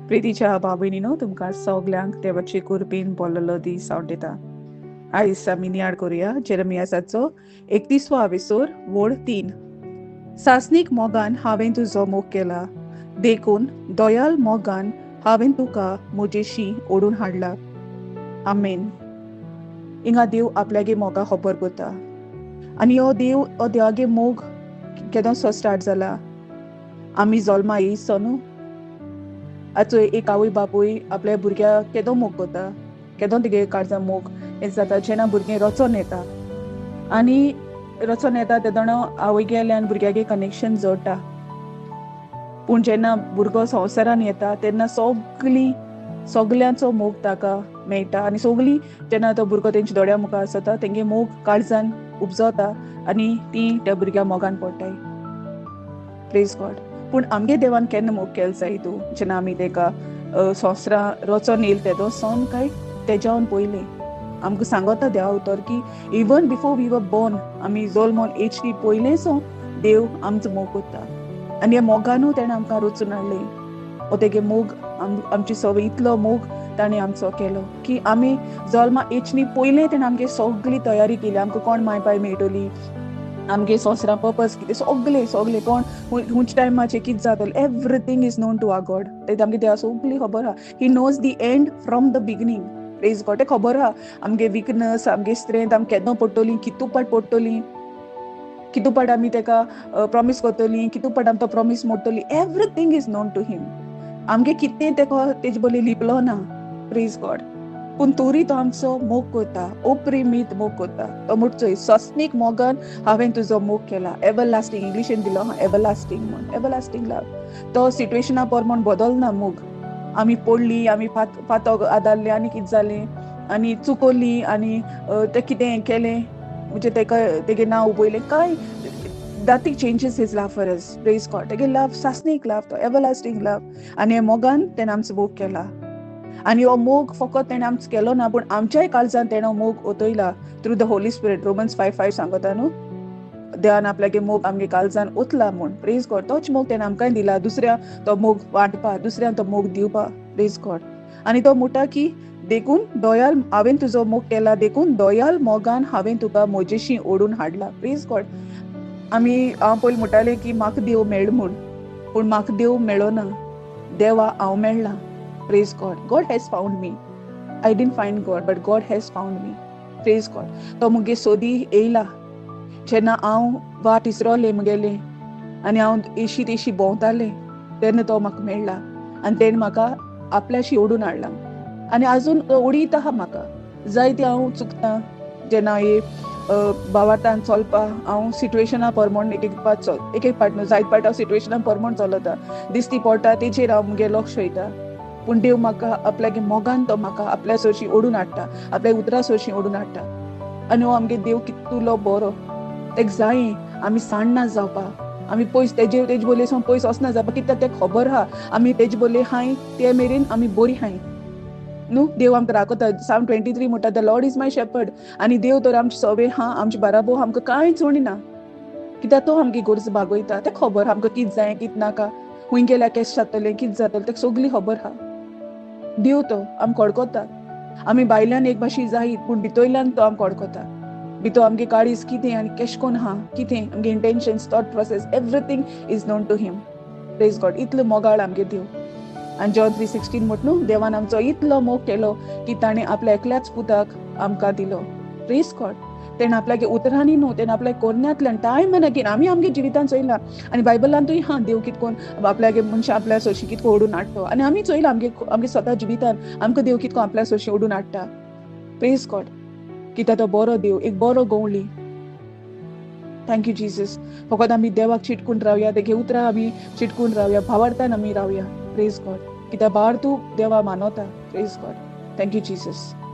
प्रितीच्या बाबीनीनो तुमकां सगल्यांक देवाची कुर्बीन बोललो दीस हांव दिता. आयज आमी नियाळ करुया जेरेमियासाचो 31वा एपिसोड वोड 3. सासनीक मोगान हांवें तुजो मोग केला, देखून दोयाल मोगान हांवें तुका म्हजेशी ओडून हाडला. आमेन. हिंगा देव आपल्यागे मोगा खबर करता आनी हो देवागे मोग केदोसो स्टार्ट जाला. आमी जल्मा येयसो न्हू, आजचो एक आवय बापूय आपल्या भुरग्याक केदो मोग करता, केदो तेगे काळजां मोग हें जाता जेन्ना भुरगें रचोन येता आनी रचोन येता तेदोण आवय गेल्यान भुरग्यागे कनेक्शन जोडटा. पूण जेन्ना भुरगो संवसारान येता तेन्ना सगल्यांचो मोग ताका मेळटा आनी सगळीं जेन्ना तो भुरगो तेंच्या दोळ्या मुखार आसता तेंगे मोग काळजान उपजता आनी तीं त्या भुरग्या मोगान पडटाय. Praise God. पूण आमगे देवान केन्ना मोग केलो जाय तूं जेन्ना आमी तेका संवसारान रचोन येयले तेदो सोन काय तेज्यावन पयलें आमकां सांगता देवा उतर की even before we were born आमी जल्मोन येयचे पयलेंसो देव आमचो मोग करता आनी ह्या मोगानूय तेणें आमकां रचून हाडलें. हो तेगे मोग आमची सवय इतलो मोग ताणें आमचो केलो की आमी जल्मा येचनी पयलें तेणें आमगे सगळी तयारी केली. आमकां कोण मायपाय मेळटली, आमगे संवसारा पर्पज कितें सगलें कोण हुंच टायमाचेर कितें जातलें everything is known to our God. तें आमगे देवा सगळी खबर आहा. He knows the end from the beginning. Praise God. तें खबर आहा आमगे विकनस आमगे स्ट्रेंथ आमी केन्ना पडटलीं, कितू पाट पडटलीं, कितू पाट आमी तेका प्रॉमीस करतलीं, कितू पाट आमी तो प्रॉमीस मोडटलीं. Everything is known to him. आमगे कितें तेका तेजे बोली लिपलो ना. Praise God. पूण तोरी तो आमचो मोग करता, अप्रिमीत मोग करता. तो म्हणचोय सस्नीक मोगान हांवें तुजो मोग केला. एवरलास्टींग इंग्लिशीन दिलो हा एवरलास्टींग म्हण. एवरलास्टींग लव. तो सिट्युएशना पोरमोन बदलना मोग. आमी पडलीं, आमी पातो आदारलें आनी कितें जालें आनी चुकोवलीं आनी तें कितें हें केलें म्हणजे तेका तेगे नांव उबयलें काय nothing changes his love for us. Praise God. तेगे लव सासनीक लव, तो एवरलास्टींग लव आनी हे मोगान तेणें आमचो मोग केला. आनी हो मोग फकत तेणें आमचो केलो ना पूण आमच्याय काळजान तेणें मोग ओतयला through the Holy Spirit. Romans 5:5 सांगता न्हू, देवान आपल्यागे मोग आमगे काळजान ओतला म्हूण. Praise God. तोच मोग तेणें आमकांय दिला दुसऱ्या तो मोग वांटपा, दुसऱ्यांक तो मोग दिवपा. Praise God. आनी तो म्हणटा की देखून दोयाल हांवें तुजो मोग केला, देखून दोयाल मोगान हांवें तुका म्हजेशी ओडून हाडला. Praise God. हांव पयलीं म्हणटालें की म्हाका देव मेळ म्हूण, पूण म्हाका देव मेळ्ळो ना, देवा हांव मेळ्ळां. Praise God. God has found me. I didn't find God, but God has found me. Praise God. तो मुगे सोदी येयला जेन्ना हांव वाट इसरोलें मुगेलें आनी हांव एशी तेशी भोंवतालें तेन्ना तो म्हाका मेळ्ळा आनी तेणें म्हाका आपल्याशी ओडून हाडला आनी आजून ओडीत आहा म्हाका. जायते हांव चुकतां जेन्ना भावार्थान चलपा हांव सिट्युएशना परमोण एक पाट न्हू जायत पाट हांव सिट्युएशना परमोण चलता. दिसती पडटा तेचेर हांव मुगे लक्ष वयता. पूण देव म्हाका आपल्यागे मोगान तो म्हाका आपल्या सोरशी ओडून हाडटा, आपल्या उतरा सोरशी ओडून हाडटा. आनी हो आमगे देव कितलो बरो. तेका जायी आमी साण्णा जावपा, आमी पयस तेजे बोले सोन पयस वचना जावपा, कित्याक तेका खबर आहा आमी तेजे बोले हाय ते मेरेन आमी बरी हाय न्हू. देव आमकां राखता. Psalm 23 म्हणटा the Lord is my shepherd. आनी देव तर आमची सवे हा, आमची बाराबो आमकां कांयच उणिना कित्याक तो आमगे गरज भागयता. तेका खबर आमकां कितें जाय कितें नाका, खूंय गेल्यार केश जातलें कितें जातलें तेका सगळी खबर आहा. देव तो आमी कडकोता. आमी भायल्यान एक भाशी जायत पूण भितरल्यान तो आमी कडकोता. भितर आमगे काळीज कितें आनी केश कोन आहा कितें आमगे intentions thought process everything is known to him. Praise God. इतलो मोगाळ आमगे देव. आनी जॉन 3:16 म्हणटा न्हू, देवान आमचो इतलो मोग केलो की ताणें आपल्या एकल्याच पुताक आमकां दिलो. Praise God. तेणें आपल्यागे उतरांनी न्हू, तेणें आपल्या कोरण्यांतल्यान टायम एंड अगेन आमी आमगे जिवितान चोयलां आनी बायबलांतूय हा देव कितकोन आपल्यागे मनशां आपल्या सोरशी कितको ओडून हाडटा आनी आमी चोयलां आमगे स्वता जिवितान आमकां देव कितको आपल्या सोरशी ओडून हाडटा. Praise God. कित्याक तो बरो देव, एक बरो गवळी. Thank you Jesus. फकत आमी देवाक चिटकून रावया, तेगे उतरां आमी चिटकून रावया, भावार्थान आमी रावया. Praise God. कित्याक भावार्थू देवा मानवता. Praise God. Thank you Jesus.